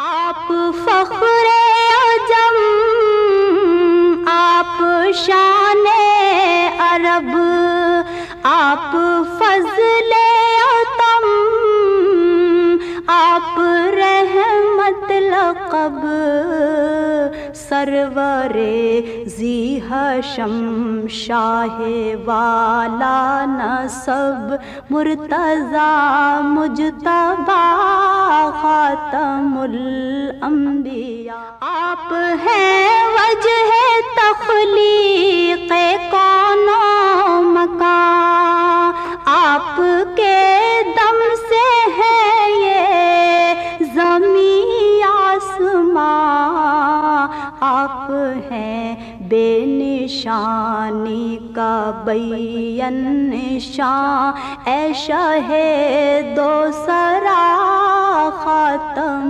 آپ فخر عجم، آپ شان عرب، آپ فضل عتم، آپ رحمت لقب، سرور ذی حشم، شاہ والا نسب، مرتضی مجتبی خاتم الانبیاء۔ آپ ہیں وجہ تخلیق کون و مکان، آپ کے دم سے ہے یہ زمین آسمان، آپ ہیں بے نشانی کا بین نشان، اے شاہ دو سرا خاتم